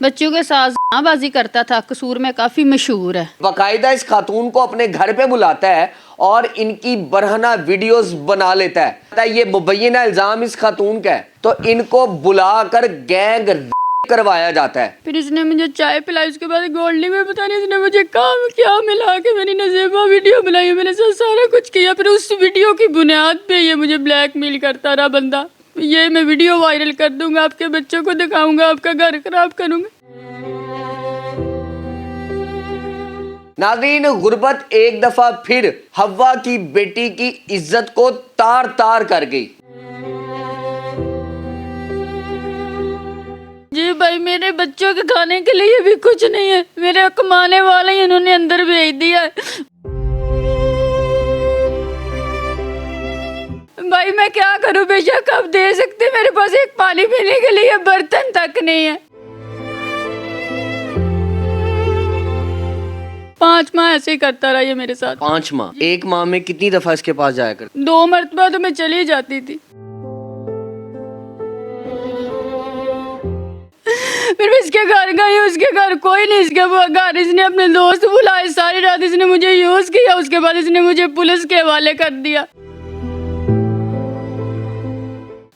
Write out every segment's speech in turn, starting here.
बच्चों के साथ बाजी करता था, कसूर में काफी मशहूर है। बाकायदा इस खातून को अपने घर पे बुलाता है और इनकी बरहना वीडियोस बना लेता है। ये मुबैना इल्जाम इस खातून का है, तो इनको बुलाकर गैंग करवाया जाता है। फिर इसने मुझे चाय पिलाई, उसके बाद गोल्डी में पता नहीं इसने मुझे काम क्या मिला के मेरी नज़ेबा वीडियो बनाई, मैंने सारा कुछ किया। फिर उस वीडियो की बुनियाद पे ये मुझे ब्लैकमेल करता रहा बंदा, ये मैं वीडियो वायरल कर दूंगा, आपके बच्चों को दिखाऊंगा, आपका घर खराब करूंगा। नाज़रीन, गुर्बत एक दफा फिर हव्वा की बेटी की इज्जत को तार तार कर गई। जी भाई, मेरे बच्चों के खाने के लिए भी कुछ नहीं है, मेरे कमाने वाले ही इन्होंने अंदर भेज दिया है। भाई मैं क्या करूं, बेशक आप दे सकते, मेरे पास एक पानी पीने के लिए बर्तन तक नहीं है। 5 माह ऐसे ही करता रहा ये मेरे साथ। 5 माह? एक माह में कितनी दफा इसके पास जाया कर? 2 मरतबा तो मैं चली जाती थी। फिर मैं इसके घर गई, उसके घर कोई नहीं, इसके घर इसने अपने दोस्त बुलाए, सारी रात इसने मुझे यूज किया, उसके बाद इसने मुझे पुलिस के हवाले कर दिया।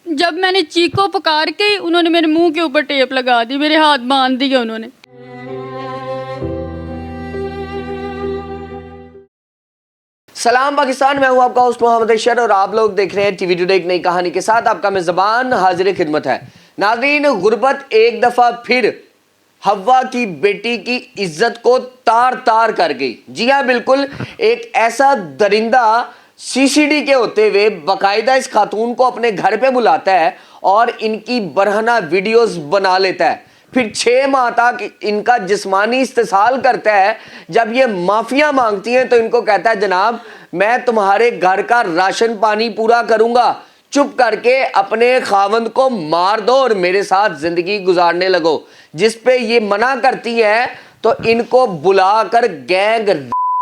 जब मैंने चीको पुकार के, उन्होंने मेरे मुंह के ऊपर टेप लगा दी, मेरे हाथ बांध दिए उन्होंने। सलाम पाकिस्तान, मैं हूं आपका होस्ट मोहम्मद अशर और आप लोग देख रहे हैं टीवी टुडे एक नई कहानी के साथ। आपका मेज़बान हाजिर खिदमत है। नाज़रीन, गुर्बत एक दफा फिर हव्वा की बेटी की इज्जत को तार तार कर गई। जी हाँ, बिल्कुल, एक ऐसा दरिंदा सीसीडी के होते हुए बाकायदा इस खातून को अपने घर पे बुलाता है और इनकी बरहना वीडियोस बना लेता है। फिर 6 माह तक इनका जिस्मानी इस्तेसाल करता है। जब ये माफिया मांगती हैं तो इनको कहता है, जनाब मैं तुम्हारे घर का राशन पानी पूरा करूंगा, चुप करके अपने खावंद को मार दो और मेरे साथ जिंदगी गुजारने लगो। जिस पे ये मना करती है तो इनको बुलाकर गैंग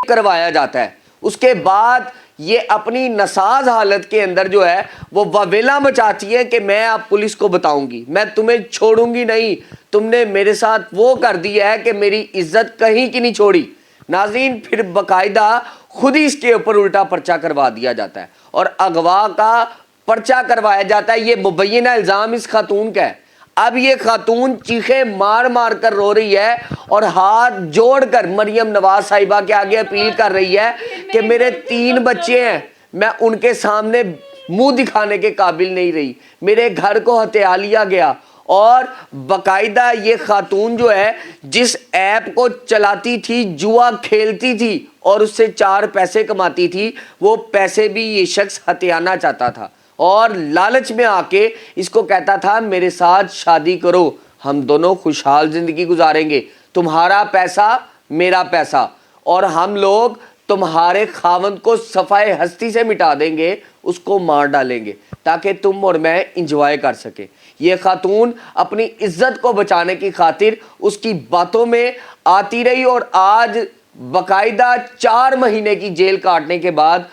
करवाया जाता है। उसके बाद ये अपनी नसाज हालत के अंदर जो है वो ववेला मचाती है कि मैं अब पुलिस को बताऊंगी, मैं तुम्हें छोड़ूंगी नहीं, तुमने मेरे साथ वो कर दिया है कि मेरी इज्जत कहीं की नहीं छोड़ी। नाज़रीन, फिर बाकायदा खुद ही इसके ऊपर उल्टा पर्चा करवा दिया जाता है और अगवा का पर्चा करवाया जाता है। ये मुबैना इल्जाम इस खातून का है। अब ये खातून चीखे मार मार कर रो रही है और हाथ जोड़कर मरियम नवाज साहिबा के आगे अपील कर रही है कि मेरे 3 बच्चे हैं, मैं उनके सामने मुंह दिखाने के काबिल नहीं रही, मेरे घर को हत्या लिया गया। और बाकायदा ये खातून जो है जिस ऐप को चलाती थी, जुआ खेलती थी और उससे 4 पैसे कमाती थी, वो पैसे भी ये शख्स हथियाना चाहता था और लालच में आके इसको कहता था मेरे साथ शादी करो, हम दोनों खुशहाल जिंदगी गुजारेंगे, तुम्हारा पैसा मेरा पैसा, और हम लोग तुम्हारे खावंद को सफाए हस्ती से मिटा देंगे, उसको मार डालेंगे ताकि तुम और मैं इंजॉय कर सके। ये खातून अपनी इज्जत को बचाने की खातिर उसकी बातों में आती रही और आज बाकायदा 4 महीने की जेल काटने के बाद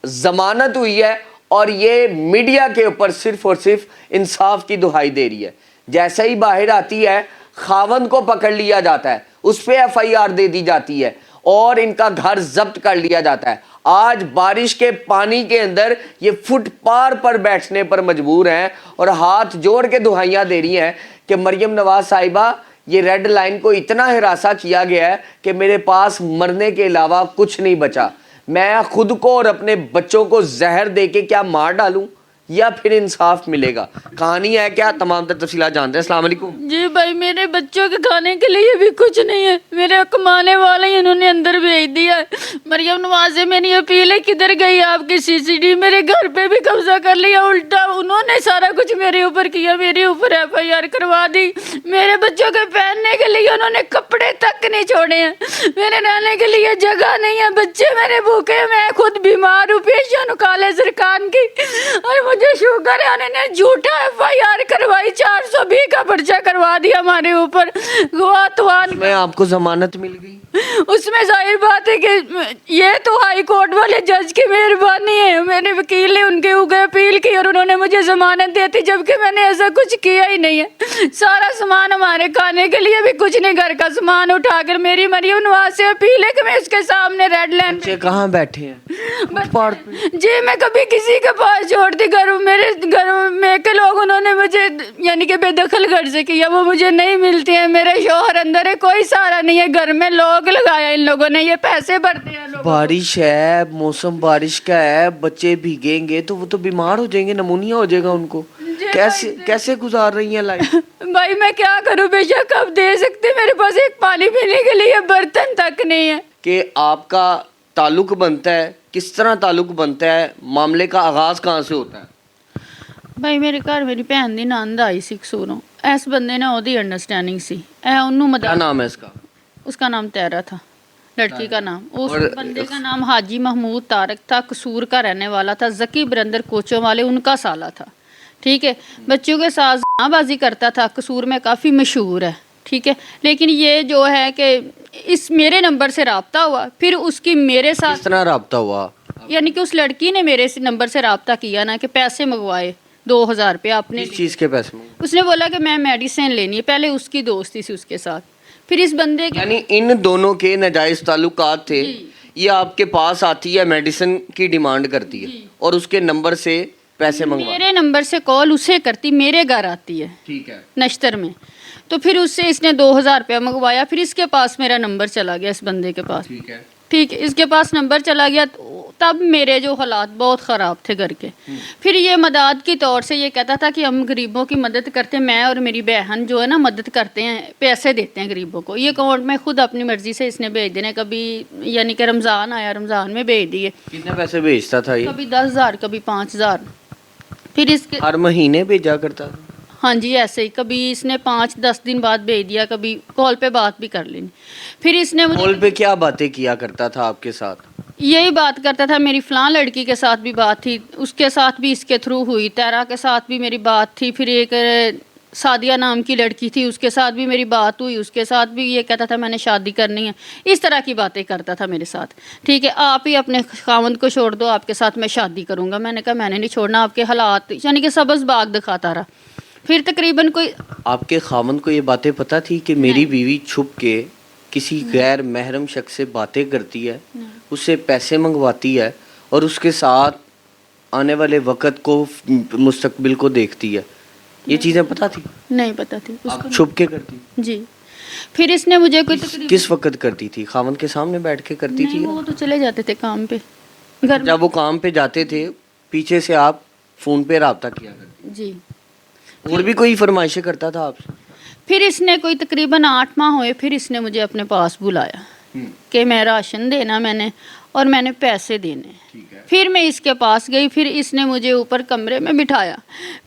जमानत हुई है और ये मीडिया के ऊपर सिर्फ और सिर्फ इंसाफ की दुहाई दे रही है। जैसे ही बाहर आती है खावंद को पकड़ लिया जाता है, उस पर FIR दे दी जाती है और इनका घर जब्त कर लिया जाता है। आज बारिश के पानी के अंदर ये फुटपाथ पर बैठने पर मजबूर हैं और हाथ जोड़ के दुहाइयां दे रही हैं कि मरियम नवाज साहिबा, ये रेड लाइन को इतना हिरासा किया गया है कि मेरे पास मरने के अलावा कुछ नहीं बचा, मैं खुद को और अपने बच्चों को जहर देके क्या मार डालूं या फिर इंसाफ मिलेगा। कहानी है क्या, तमाम तर तफसीलात जानते हैं। अस्सलाम वालेकुम। जी भाई, मेरे बच्चों के खाने के लिए भी कुछ नहीं है, मेरे कमाने वाले ही इन्होंने अंदर भेज दिया है। मरियम नवाज से मेरी अपील है, किधर गई आपकी CCD, मेरे घर पे भी कब्जा कर लिया, उल्टा उन्होंने सारा कुछ मेरे ऊपर किया, मेरे ऊपर FIR करवा दी। मेरे बच्चों के पहनने के लिए उन्होंने कपड़े तक नहीं छोड़े हैं, मेरे रहने के लिए जगह नहीं है, बच्चे मेरे भूखे, मैं खुद बीमार हूँ, पेशेंट हूँ काले सरकार की, और मुझे शुगर है, उन्होंने झूठा FIR करवाई, 420 का पर्चा करवा दिया हमारे ऊपर गवातवान। मैं आपको जमानत मिल गई? उसमें जाहिर बात है कि ये तो हाई कोर्ट वाले जज की मेहरबानी है, मेरे वकील ने उनके ऊपर अपील की और उन्होंने मुझे जमानत दी थी, जबकि मैंने ऐसा कुछ किया ही नहीं है। सारा सामान हमारे खाने के लिए भी कुछ नहीं, घर का सामान उठाकर मेरी मरियम नवाज से अपील है कि मैं उसके सामने रेड लाइन बच्चे कहाँ बैठे हैं? फुटपाथ पे? जी मैं कभी किसी के पास छोड़ती, मेरे घर में के लोग उन्होंने मुझे यानी कि बेदखल घर से किया, वो मुझे नहीं मिलती हैं। मेरे शौहर अंदर है, कोई सहारा नहीं है, घर में लोग लगाया इन लोगों ने, ये पैसे भरते हैं लोगों। बारिश है, मौसम बारिश का है, बच्चे भीगेंगे तो वो तो बीमार हो जाएंगे, नमूनिया हो जाएगा उनको। कैसे गुजार रही हैं लाइफ? भाई मैं क्या करूं, बेशक आप दे सकते, मेरे पास एक पानी पीने के लिए बर्तन तक नहीं है। कि आपका ताल्लुक बनता है, किस तरह ताल्लुक बनता है, मामले का आगाज कहाँ से होता है? भाई मेरे घर मेरी भैन दी नंद आई सी कसूरों, इस बंदे ने ओदी अंडरस्टैंडिंग सी, ओनू क्या मदद, नाम है इसका? उसका नाम तैरा था, लड़की का नाम, उस और बंदे का नाम हाजी महमूद तारक था, कसूर का रहने वाला था, जकी बरंदर कोचों वाले उनका साला था, ठीक है। बच्चों के साथ बाजी करता था, कसूर में काफ़ी मशहूर है, ठीक है। लेकिन ये जो है कि इस मेरे नंबर से रब्ता हुआ, फिर उसकी मेरे साथ किस तरह रब्ता हुआ? यानी कि उस लड़की ने मेरे नंबर से रब्ता किया ना, कि पैसे मंगवाए 2000 रुपये आपने, किस चीज़ के पैसे मांगे? उसने बोला कि मैं मेडिसिन लेनी है, पहले उसकी दोस्ती थी उसके साथ, फिर इस बंदे के यानी इन दोनों के नाजायज ताल्लुकात थे। ये आपके पास आती है, मेडिसिन की डिमांड करती है और उसके नंबर से पैसे मंगवा, मेरे नंबर से कॉल उसे करती, मेरे घर आती है ठीक है। नश्तर में, तो फिर उससे इसने 2000 रुपया मंगवाया, फिर इसके पास मेरा नंबर चला गया, इस बंदे के पास, ठीक है। ठीक है, इसके पास नंबर चला गया, तब मेरे जो हालात बहुत ख़राब थे घर के। फिर ये मदद की तौर से ये कहता था कि हम गरीबों की मदद करते हैं, मैं और मेरी बहन जो है ना मदद करते हैं, पैसे देते हैं गरीबों को, ये अकाउंट में खुद अपनी मर्ज़ी से इसने भेज देने, कभी यानी कि रमज़ान आया, रमज़ान में भेज दिए, कितने पैसे भेजता था ये? कभी 10,000 कभी 5,000, फिर इसके हर महीने भेजा करता था? हाँ जी ऐसे ही, कभी इसने 5-10 दिन बाद भेज दिया, कभी कॉल पे बात भी कर लेनी। फिर इसने मुझे कॉल पे क्या बातें किया करता था आपके साथ? यही बात करता था, मेरी फ़लाँ लड़की के साथ भी बात थी, उसके साथ भी इसके थ्रू हुई, तैरा के साथ भी मेरी बात थी, फिर एक सादिया नाम की लड़की थी, उसके साथ भी मेरी बात हुई, उसके साथ भी ये कहता था मैंने शादी करनी है, इस तरह की बातें करता था मेरे साथ, ठीक है। आप ही अपने खावंद को छोड़ दो, आपके साथ मैं शादी करूँगा, मैंने कहा मैंने नहीं छोड़ना, आपके हालात यानी कि सबज बाग दिखाता रहा। फिर तकरीबन कोई आपके खामन को ये बातें पता थी कि मेरी बीवी छुप के किसी गैर महरम शख्स से बातें करती है, उससे पैसे मंगवाती है और उसके साथ आने वाले वक़्त को, मुस्तकबिल को देखती है, ये चीज़ें पता थी? नहीं पता थी आप उसको छुप के करती? जी। फिर इसने मुझे कोई तकरीबन किस वक़्त करती थी? खामन के सामने बैठ के करती नहीं, थी? वो तो चले जाते थे काम पे, घर जब वो काम पे जाते थे पीछे से आप फ़ोन पे रब्ता किया करती? जी। और भी कोई फरमाइशें करता था आपसे? फिर इसने कोई तकरीबन 8 माह हुए, फिर इसने मुझे अपने पास बुलाया कि मैं राशन देना मैंने और मैंने पैसे देने। ठीक है। फिर मैं इसके पास गई, फिर इसने मुझे ऊपर कमरे में बिठाया,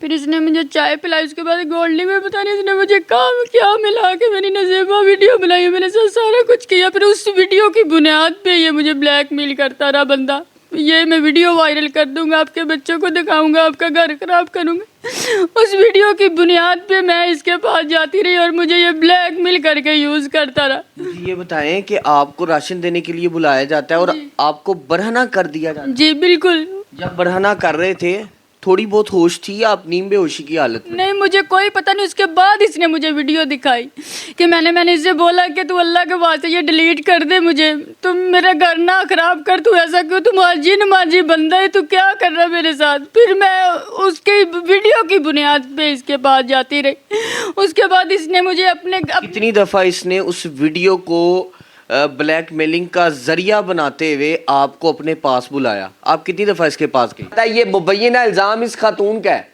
फिर इसने मुझे चाय पिलाई, उसके बाद गोल्डी में पता नहीं इसने मुझे काम क्या मिला के मेरी नज़ेबा वीडियो बनाई, मेरे साथ सारा कुछ किया। फिर उस वीडियो की बुनियाद पे ये मुझे ब्लैकमेल करता रहा बंदा, ये मैं वीडियो वायरल कर दूंगा, आपके बच्चों को दिखाऊंगा, आपका घर खराब करूंगा। उस वीडियो की बुनियाद पे मैं इसके पास जाती रही और मुझे ये ब्लैकमेल करके यूज़ करता रहा। मुझे ये बताएं कि आपको राशन देने के लिए बुलाया जाता है और आपको बरहना कर दिया जाता है? जी बिल्कुल। जब बरहना कर रहे थे थोड़ी बहुत होश थी या आप नींद बेहोशी की हालत में? नहीं मुझे कोई पता नहीं, उसके बाद इसने मुझे वीडियो दिखाई कि मैंने इससे बोला कि तू अल्लाह के वास्ते ये डिलीट कर दे, मुझे तुम मेरा घर ना खराब कर, तू ऐसा क्यों, तू माजी नमाजी बंदा है, तू क्या कर रहा है मेरे साथ। फिर मैं उसके वीडियो की बुनियाद पे इसके पास जाती रही। उसके बाद इसने मुझे कितनी दफ़ा इसने उस वीडियो को ब्लैकमेलिंग का जरिया बनाते हुए आपको अपने पास बुलाया? आप कितनी दफ़ा इसके पास गई? ये मुबैना इल्ज़ाम इस खातून का है?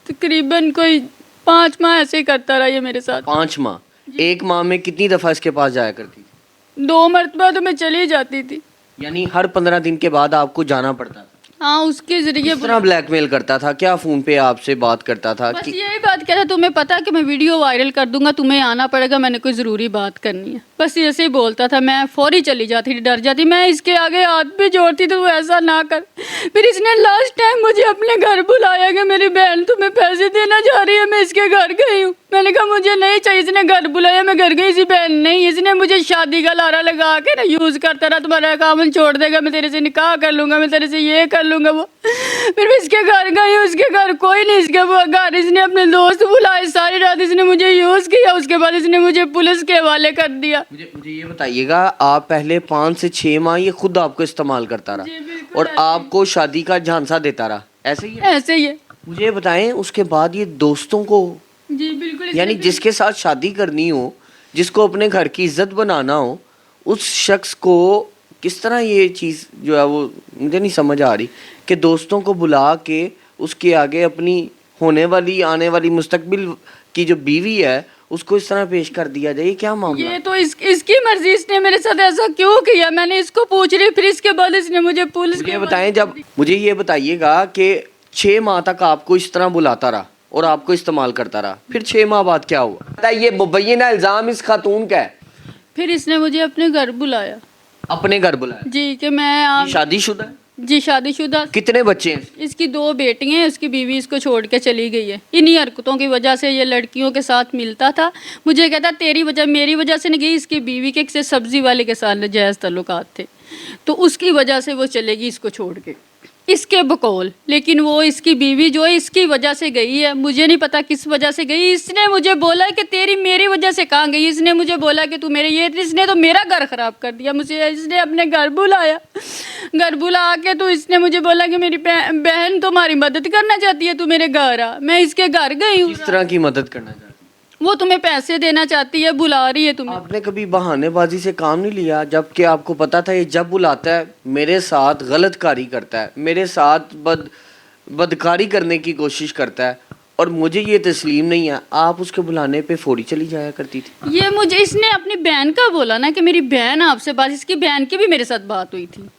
तकरीबन कोई 5 माह ऐसे ही करता रहा ये मेरे साथ। 5 माह? एक माह में कितनी दफ़ा इसके पास जाया करती थी? 2 मरतबा तो मैं चली जाती थी। यानी हर 15 दिन के बाद आपको जाना पड़ता था? हाँ उसके जरिए किस तरह ब्लैकमेल करता था? क्या फ़ोन पे आपसे बात करता था? बस यही बात कहता, तुम्हें पता है कि मैं वीडियो वायरल कर दूंगा, तुम्हें आना पड़ेगा, मैंने कोई ज़रूरी बात करनी है, बस ऐसे ही बोलता था, मैं फौरी चली जाती थी, डर जाती, मैं इसके आगे हाथ भी जोड़ती तो ऐसा ना कर। फिर इसने लास्ट टाइम मुझे अपने घर बुलाया कि मेरी बहन तुम्हें पैसे देना चाह रही है, मैं इसके घर गई हूँ। मैंने कहा मुझे नहीं चाहिए। इसने घर बुलाया, मैं घर गई, इसी बहन नहीं, इसने मुझे शादी का लारा लगा के ना यूज़ करता रहा, तुम्हारा काम छोड़ देगा, मैं तेरे से निकाह कर लूँगा, मैं तेरे से ये कर लूँगा वो। फिर मैं इसके घर गई, उसके घर कोई नहीं, इसके वो घर इसने अपने दोस्त बुलाए, सारी रात इसने मुझे यूज़ किया, उसके बाद इसने मुझे पुलिस के हवाले कर दिया। मुझे ये बताइएगा, आप पहले 5 से 6 माह ये खुद आपको इस्तेमाल करता जी, रहा बिल्कुल और ऐसे। आपको शादी का झांसा देता रहा, ऐसे ही है? ऐसे ही है मुझे ये बताएं, उसके बाद ये दोस्तों को, जी, बिल्कुल। यानी जिसके साथ शादी करनी हो, जिसको अपने घर की इज्जत बनाना हो, उस शख्स को किस तरह ये चीज़ जो है वो मुझे नहीं समझ आ रही कि दोस्तों को बुला के उसके आगे अपनी होने वाली आने वाली मुस्तकबिल की जो बीवी है उसको इस तरह पेश कर दिया जाए, ये क्या मामला है? ये तो इसकी मर्जी, इसने मेरे साथ ऐसा क्यों किया, मैंने इसको पूछ रही, फिर इसके बाद इसने मुझे पुलिस मुझे बताएं, जब मुझे ये बताइएगा कि 6 माह तक आपको इस तरह बुलाता रहा और आपको इस्तेमाल करता रहा, फिर 6 माह बाद क्या हुआ? ये मुबैना इल्जाम इस खातून का है। फिर इसने मुझे अपने घर बुलाया। अपने घर बुलाया? जी, कि मैं आप शादीशुदा है? जी, शादीशुदा। कितने बच्चे हैं? इसकी 2 बेटियां हैं, उसकी बीवी इसको छोड़ के चली गई है। इन्हीं हरकतों की वजह से ये लड़कियों के साथ मिलता था, मुझे कहता तेरी वजह, मेरी वजह से नहीं गई, इसकी बीवी के किसी सब्जी वाले के साथ नाजायज़ ताल्लुकात थे, तो उसकी वजह से वो चलेगी इसको छोड़ के, इसके बकौल। लेकिन वो इसकी बीवी जो है इसकी वजह से गई है, मुझे नहीं पता किस वजह से गई। इसने मुझे बोला कि तेरी मेरी वजह से कहाँ गई, इसने मुझे बोला कि तू मेरे ये, इसने तो मेरा घर ख़राब कर दिया मुझे। इसने अपने घर बुलाया, घर बुला के तो इसने मुझे बोला कि मेरी बहन तुम्हारी मदद करना चाहती है, तू मेरे घर आ। मैं इसके घर गई हूँ, किस तरह की मदद करना चाहती? वो तुम्हें पैसे देना चाहती है, बुला रही है तुम्हें। आपने कभी बहानेबाजी से काम नहीं लिया, जबकि आपको पता था ये जब बुलाता है मेरे साथ गलत कारी करता है, मेरे साथ बदकारी करने की कोशिश करता है और मुझे ये तस्लीम नहीं है, आप उसके बुलाने पे फौरी चली जाया करती थी? ये मुझे इसने अपनी बहन का बोला ना कि मेरी बहन आपसे बात, इसकी बहन की भी मेरे साथ बात हुई थी,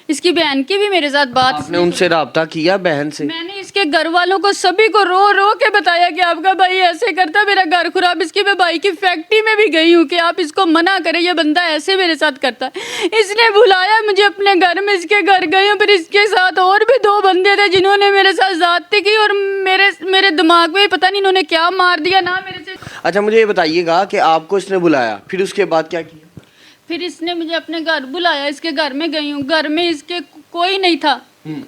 इसकी बहन की भी मेरे साथ बात। आपने उनसे राब्ता किया बहन से? मैंने इसके घर वालों को सभी को रो रो के बताया कि आपका भाई ऐसे करता, मेरा घर खराब। इसकी मैं भाई की फैक्ट्री में भी गई हूँ कि आप इसको मना करें, ये बंदा ऐसे मेरे साथ करता है। इसने बुलाया मुझे अपने घर में, इसके घर गई हूँ, फिर इसके साथ और भी 2 बंदे थे जिन्होंने मेरे साथ ज़्यादती की और मेरे दिमाग में पता नहीं इन्होंने क्या मार दिया ना मेरे से। अच्छा, मुझे ये बताइएगा कि आपको इसने बुलाया, फिर उसके बाद क्या किया? फिर इसने मुझे अपने घर बुलाया, इसके घर में गई हूँ, घर में इसके कोई नहीं था,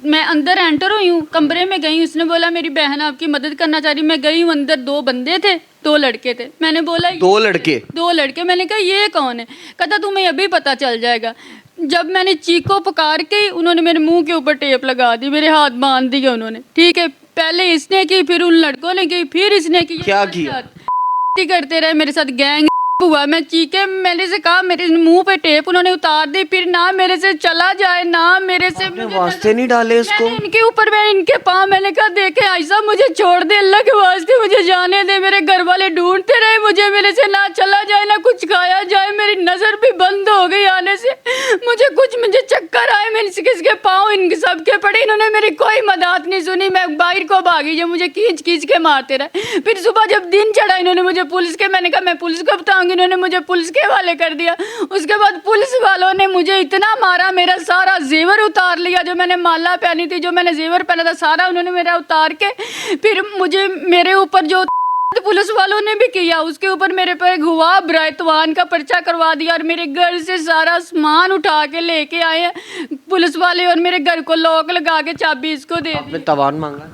मैं अंदर एंटर हुई हूँ, कमरे में गई हूँ, इसने बोला मेरी बहन आपकी मदद करना चाह रही। मैं गई हूँ अंदर, 2 बंदे थे, 2 लड़के थे। मैंने बोला 2 लड़के? 2 लड़के। मैंने कहा ये कौन है? कहता तुम्हें अभी पता चल जाएगा। जब मैंने चीको पुकार के, उन्होंने मेरे मुंह के ऊपर टेप लगा दी, मेरे हाथ बांध दिए उन्होंने। ठीक है, पहले इसने की, फिर उन लड़कों ने की, फिर इसने की। क्या किया? करते रहे मेरे साथ, गैंग हुआ। मैं चीखे, मैंने से कहा मेरे मुंह पे टेप उन्होंने उतार दी, फिर ना मेरे से चला जाए ना मेरे से। आपने वास्ते नहीं डाले इसको? मैंने इनके ऊपर, मैं इनके पाँव, मैंने कहा देखे आयशा मुझे छोड़ दे, अल्लाह के वास्ते मुझे जाने दे। मेरे घर वाले ढूंढते रहे मुझे, मेरे से ना चला जाए ना कुछ खाया जाए, मेरी नजर भी बंद हो गई आने से। मुझे चक्कर आए, मैंने किसके पाँव इनके सबके पड़े, इन्होंने मेरी कोई मदद नहीं सुनी। मैं बाहर को भागी, जो मुझे खींच खींच के मारते रहे। फिर सुबह जब दिन चढ़ा, इन्होंने मुझे पुलिस के, मैंने कहा मैं पुलिस को बताऊंगी, इन्होंने मुझे पुलिस के हवाले कर दिया। उसके बाद पुलिस वालों ने मुझे इतना मारा, मेरा सारा जेवर उतार लिया, जो मैंने माला पहनी थी, जो मैंने जेवर पहना था, सारा उन्होंने मेरा उतार के, फिर मुझे मेरे ऊपर जो पुलिस वालों ने भी किया, उसके ऊपर मेरे पे गवाह बरातवान का पर्चा करवा दिया और मेरे घर से सारा सामान उठा के लेके आए हैं पुलिस वाले और मेरे घर को लॉक लगा के चाबी इसको दे दी। आपने तवान मांगा?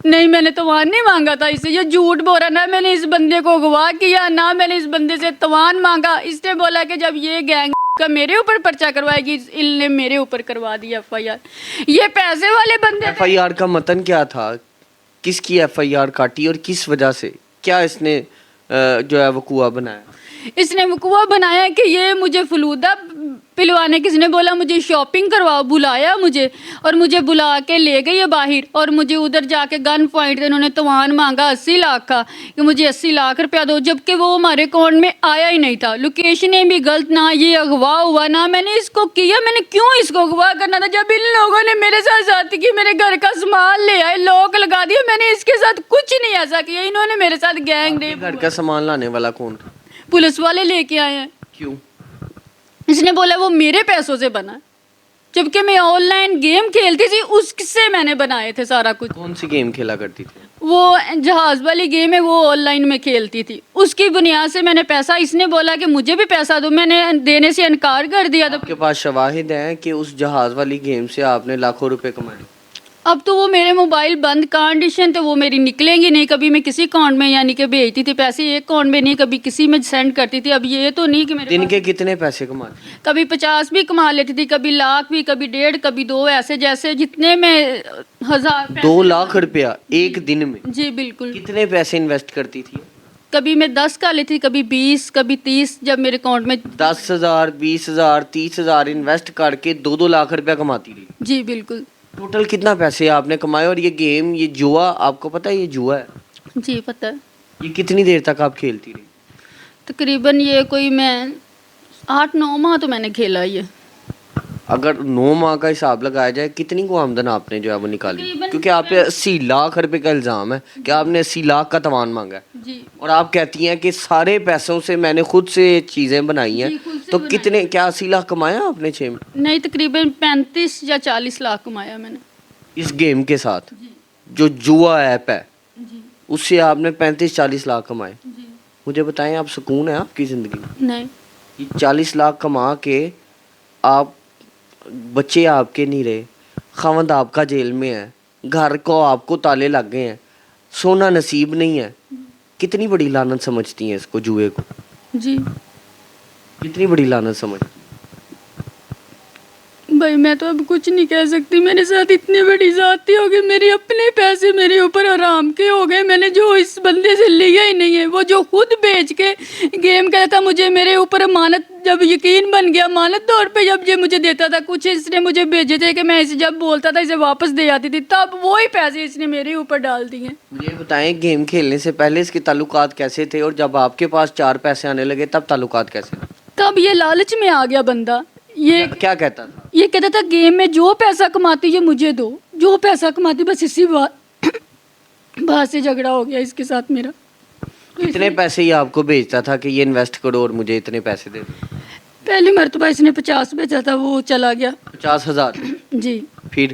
नहीं, मैंने तवान नहीं मांगा था इससे, ये झूठ बोल रहा। ना मैंने इस बंदे को गवाह किया, ना मैंने इस बंदे से तवान मांगा। इसने बोला कि जब ये गैंग का मेरे ऊपर पर्चा करवाएगी, इनने मेरे ऊपर करवा दिया FIR। ये पैसे वाले बंदे। FIR का मतन क्या था? किसकी FIR काटी और किस वजह से? क्या इसने जो है वकूआ बनाया? इसने वकूआ बनाया कि ये मुझे फलूदा पिलवाने, किसने बोला मुझे शॉपिंग करवाओ, बुलाया मुझे और मुझे बुला के ले गई है बाहर और मुझे उधर जाके गन पॉइंट पे इन्होंने तवान मांगा 80 लाख का कि मुझे 80 लाख रुपया दो, जबकि वो हमारे अकाउंट में आया ही नहीं था। लोकेशनें भी गलत, ना ये अगवा हुआ, ना मैंने इसको किया। मैंने क्यों इसको अगवा करना था जब इन लोगों ने मेरे साथ जाती की, मेरे घर का सामान ले आए, लॉक लगा दिया। मैंने इसके साथ कुछ नहीं ऐसा किया, इन्होंने मेरे साथ गैंग रेप। घर का सामान लाने वाला कौन था? पुलिस वाले लेके आए हैं। क्यों? اس نے بولا وہ میرے پیسوں سے بنا، جبکہ میں آن لائن گیم کھیلتی تھی، اس سے میں نے بنائے تھے سارا کچھ۔ کون سی گیم کھیلا کرتی تھی؟ وہ جہاز والی گیم ہے، وہ آن لائن میں کھیلتی تھی، اس کی بنیاد سے میں نے پیسہ، اس نے بولا کہ مجھے بھی پیسہ دو، میں نے دینے سے انکار کر دیا۔ آپ کے پاس شواہد ہیں کہ اس جہاز والی گیم سے آپ نے لاکھوں روپے کمائے؟ اب تو وہ میرے موبائل بند کنڈیشن تو وہ میری نکلیں گی نہیں، کبھی میں کسی اکاؤنٹ میں یعنی کہ بھیجتی تھی پیسے ایک اکاؤنٹ میں نہیں، کبھی کسی میں سینڈ کرتی تھی۔ اب یہ تو نہیں کہ میرے دن کے کتنے پیسے کماتے ہیں؟ کبھی 50 بھی کما لیتی تھی، کبھی لاکھ بھی، کبھی 1.5، کبھی 2، ایسے جیسے جتنے میں 1000 2 لاکھ روپیہ ایک دن میں؟ جی بالکل۔ کتنے پیسے انویسٹ کرتی تھی؟ کبھی میں 10 کا لیتی تھی، کبھی 20، کبھی 30، جب میرے اکاؤنٹ میں 10,000 20,000 30,000 انویسٹ کر کے 2 لاکھ روپیہ کماتی رہی۔ جی بالکل۔ ٹوٹل کتنا پیسے آپ نے کمائے؟ اور یہ گیم، یہ جوا، آپ کو پتا ہے یہ جوا ہے؟ جی پتہ ہے۔ یہ کتنی دیر تک آپ کھیلتی رہی؟ تقریباً یہ کوئی میں 8-9 ماہ تو میں نے کھیلا یہ۔ اگر 9 ماہ کا حساب لگایا جائے کتنی کو آمدن آپ نے جو ہے وہ نکالی؟ تقریباً کیونکہ آپ پہ 80 لاکھ روپے کا الزام ہے کہ آپ نے 80 لاکھ کا تاوان مانگا ہے، جی اور آپ کہتی ہیں کہ سارے پیسوں سے میں نے خود سے چیزیں بنائی ہیں، جی، خود سے تو بنائی۔ کتنے، کیا 80 لاکھ کمایا آپ نے 6 میں نہیں، تقریباً 35 یا 40 لاکھ کمایا میں نے۔ اس گیم کے ساتھ؟ جی جو جوا ایپ ہے جی اس سے آپ نے 35-40 لاکھ کمائے؟ جی۔ مجھے بتائیں، آپ سکون ہے آپ کی زندگی میں؟ نہیں، یہ 40 لاکھ کما کے آپ، بچے آپ کے نہیں رہے، خاوند آپ کا جیل میں ہے، گھر کو آپ کو تالے لگ گئے ہیں، سونا نصیب نہیں ہے، کتنی بڑی لعنت سمجھتی ہیں اس کو، جوئے کو؟ جی کتنی بڑی لعنت سمجھتی ہیں؟ بھائی میں تو اب کچھ نہیں کہہ سکتی، میرے ساتھ اتنی بڑی زیادتی ہو گئی، میرے اپنے پیسے میرے اوپر حرام کے ہو گئے، میں نے جو اس بندے سے لیا ہی نہیں ہے، وہ جو خود بیچ کے گیم کہتا تھا مجھے، میرے اوپر امانت جب یقین بن گیا، امانت طور پہ جب یہ مجھے دیتا تھا کچھ، اس نے مجھے بھیجے تھے کہ میں اسے جب بولتا تھا اسے واپس دے آتی تھی، تب وہی پیسے اس نے میرے اوپر ڈال دیے۔ مجھے بتائیں، گیم کھیلنے سے پہلے اس کے تعلقات کیسے تھے، اور جب آپ کے پاس 4 پیسے آنے لگے تب تعلقات کیسے تھے؟ تب یہ لالچ میں آ گیا بندہ، یہ کیا کہتا تھا؟ یہ کہتا تھا گیم میں جو پیسہ کماتی یہ مجھے دو، جو پیسہ کماتی، بس اسی بات سے جھگڑا ہو گیا اس کے ساتھ میرا۔ کتنے پیسے یہ آپ کو بھیجتا تھا کہ یہ انویسٹ کرو اور مجھے اتنے پیسے دے دو؟ پہلی مرتبہ اس نے 50 بھیجا تھا، وہ چلا گیا۔ 50,000؟ جی پھر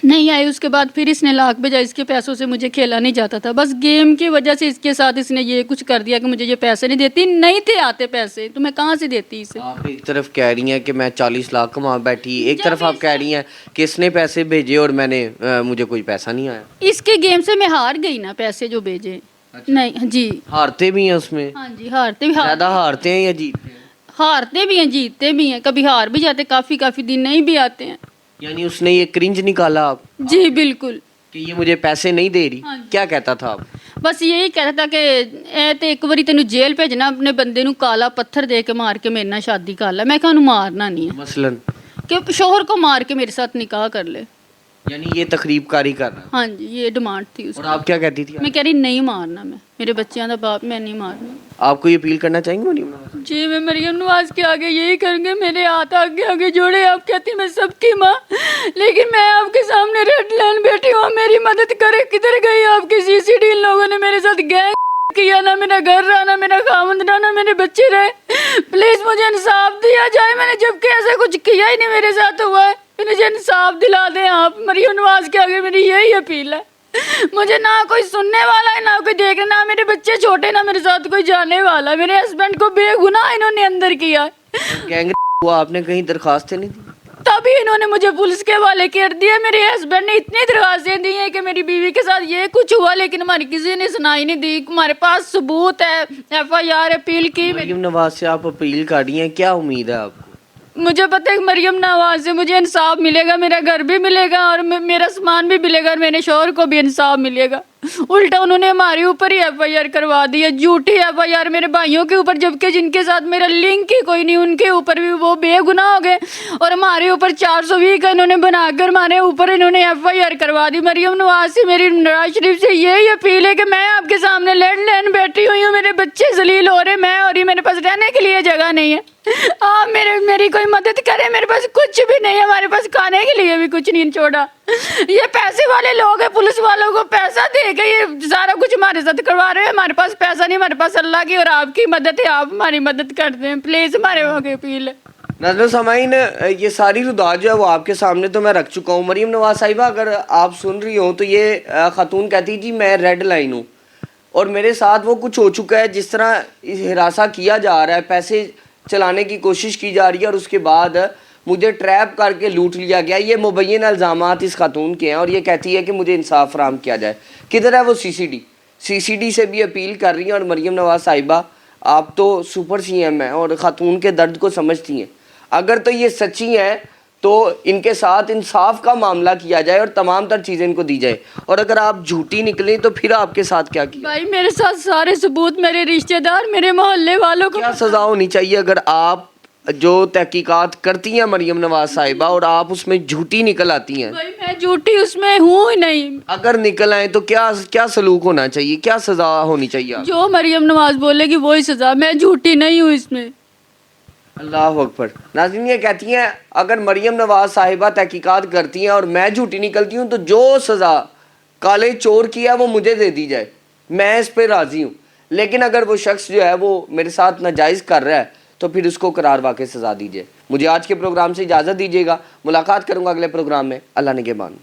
نہیں آئی، اس کے بعد پھر اس نے لاکھ بھیجا، اس کے پیسوں سے مجھے کھیلا نہیں جاتا تھا، بس گیم کی وجہ سے اس کے ساتھ اس نے یہ کچھ کر دیا کہ مجھے یہ پیسے نہیں دیتی، نہیں تھے آتے پیسے تو میں کہاں سے دیتی اسے۔ آپ ایک طرف کہہ رہی ہیں کہ میں 40 لاکھ کما بیٹھی، ایک طرف آپ کہہ رہی ہیں کہ اس نے پیسے بھیجے اور میں نے مجھے کوئی پیسہ نہیں آیا۔ اس کے گیم سے میں ہار گئی نا، پیسے جو بھیجے۔ نہیں جی ہارتے بھی ہیں اس میں؟ ہاں جی، ہارتے بھی، زیادہ ہارتے ہیں یا جیتتے ہیں؟ ہارتے بھی ہیں جیتتے بھی ہیں، کبھی ہار بھی جاتے، کافی دن نہیں بھی آتے ہیں۔ یعنی اس نے یہ کرنج نکالا آپ جی بالکل۔ کہ یہ مجھے پیسے نہیں دے رہی؟ ہاں جی۔ کیا کہتا تھا آپ؟ بس یہی کہتا تھا کہ اے تے ایک باری تینوں جیل بھیجنا، اپنے بندے نوں کالا پتھر دے کے مار کے میرے نال شادی کر لے۔ میں کہا انہوں مارنا نہیں ہے، مثلاً کہ شوہر کو مار کے میرے ساتھ نکاح کر لے۔ یعنی یہ تقریب کاری کر رہا ہے، ہاں جی، یہ ڈیمانڈ تھی اس اور کی۔ آپ کیا کہتی تھی؟ میں کہہ رہی نہیں مارنا، میں میرے بچیاں دا باپ، میں نہیں مارنا۔ آپ کو یہ اپیل کرنا چاہیں گے مریم نواز؟ جی میں مریم نواز کے آگے یہی کروں گے، میرے ہاتھ آگے جوڑے، آپ کہتی میں سب کی ماں، لیکن میں آپ کے سامنے ریڈ لائن بیٹھی ہوں، میری مدد کرے۔ کدھر گئی آپ کی CCD؟ ان لوگوں نے میرے ساتھ گینگ کیا، نہ میرا گھر رہا، نہ میرا خاوند رہا، نہ میرے بچے رہے۔ پلیز مجھے انصاف دیا جائے، میں نے جب کہ ایسا کچھ کیا ہی نہیں میرے ساتھ ہوا ہے، مجھے انصاف دلا دیں آپ۔ مریم نواز کے آگے میری یہی اپیل ہے، مجھے نہ کوئی سننے والا ہے، نہ کوئی دیکھنے، نہ میرے بچے چھوٹے، نہ میرے ساتھ کوئی جانے والا ہے۔ میرے ہسبینڈ کو بے گناہ انہوں نے اندر کیا ہے، گینگ وہ آپ نے کہیں درخواستیں نہیں دی؟ تبھی انہوں نے مجھے پولیس کے حوالے کر دیا۔ میرے ہسبینڈ نے اتنی درخواستیں دی ہیں کہ میری بیوی کے ساتھ یہ کچھ ہوا، لیکن ہماری کسی نے سنائی نہیں دی۔ ہمارے پاس ثبوت ہے، FIR اپیل کی۔ مریم نواز سے آپ اپیل کر رہی ہیں، کیا امید ہے آپ کو؟ مجھے پتہ ہے کہ مریم نواز سے مجھے انصاف ملے گا، میرا گھر بھی ملے گا اور میرا سامان بھی ملے گا، اور میرے شوہر کو بھی انصاف ملے گا۔ الٹا انہوں نے ہمارے اوپر ہی FIR کروا دی ہے، جھوٹی FIR میرے بھائیوں کے اوپر، جبکہ جن کے ساتھ میرا لنک ہی کوئی نہیں، ان کے اوپر بھی وہ بے گناہ ہو گئے، اور ہمارے اوپر 420 کا انہوں نے بنا کر ہمارے اوپر انہوں نے FIR کروا دی۔ مریم نواز سے میری نواز شریف سے یہی اپیل ہے کہ میں آپ کے سامنے لیڈ لین بیٹھی ہوئی ہوں، میرے بچے ذلیل ہو رہے، میں اور یہ میرے پاس رہنے کے لیے جگہ نہیں ہے، آپ میری کوئی مدد کرے۔ میرے پاس کچھ بھی نہیں ہے، ہمارے پاس کھانے کے لیے بھی کچھ نہیں چھوڑا۔ یہ پیسے والے لوگ ہیں، پولیس والوں کو پیسہ دے کے یہ سارا کچھ ہمارے ساتھ کروا رہے ہیں۔ ہمارے پاس پیسہ نہیں، ہمارے پاس اللہ کی اور آپ کی مدد ہے، آپ ہماری مدد کر دیں پلیز، ہمارے وہاں کی اپیل ہے۔ नाज़रीन सामाइन, ये सारी रुदात जो है वो आपके सामने तो मैं रख चुका हूँ। मरीम नवाज साहिबा, अगर आप सुन रही हो तो ये खातून कहती जी मैं रेड लाइन हूँ और मेरे साथ वो कुछ हो चुका है, जिस तरह हिरासा किया जा रहा है, पैसे चलाने की कोशिश की जा रही है और उसके बाद मुझे ट्रैप करके लूट लिया गया। ये मुबैन इल्ज़ामात इस खातून के हैं और ये कहती है कि मुझे इंसाफ फराहम किया जाए। किधर है वो सीसीडी से भी अपील कर रही हैं। और मरीम नवाज साहिबा, आप तो सुपर सीएम हैं और ख़ातून के दर्द को समझती हैं। अगर तो ये सच्ची हैं तो इनके साथ इंसाफ का मामला किया जाए और तमाम तर चीज़ें इनको दी जाए, और अगर आप झूठी निकलें तो फिर आपके साथ क्या किया? भाई मेरे साथ सारे सबूत, मेरे रिश्तेदार, मेरे मोहल्ले वालों को क्या सज़ा होनी चाहिए अगर आप जो तहकीकात करती हैं मरीम नवाज साहिबा और आप उसमें झूठी निकल आती हैं? भाई मैं झूठी उसमें हूँ ही नहीं। अगर निकल आए तो क्या क्या सलूक होना चाहिए, क्या सज़ा होनी चाहिए आपको? जो मरियम नवाज बोलेगी वही सजा, मैं झूठी नहीं हूँ इसमें। अल्लाह अकबर। नाज़रीन, ये कहती हैं अगर मरीम नवाज साहिबा तहकीकात करती हैं और मैं झूठी निकलती हूँ तो जो सज़ा काले चोर की है वो मुझे दे दी जाए, मैं इस पर राज़ी हूँ। लेकिन अगर वो शख्स जो है वो मेरे साथ नाजायज़ कर रहा है तो फिर उसको करार वाक़ई सज़ा दीजिए। मुझे आज के प्रोग्राम से इजाज़त दीजिएगा। मुलाकात करूँगा अगले प्रोग्राम में। अल्लाह निगहबान।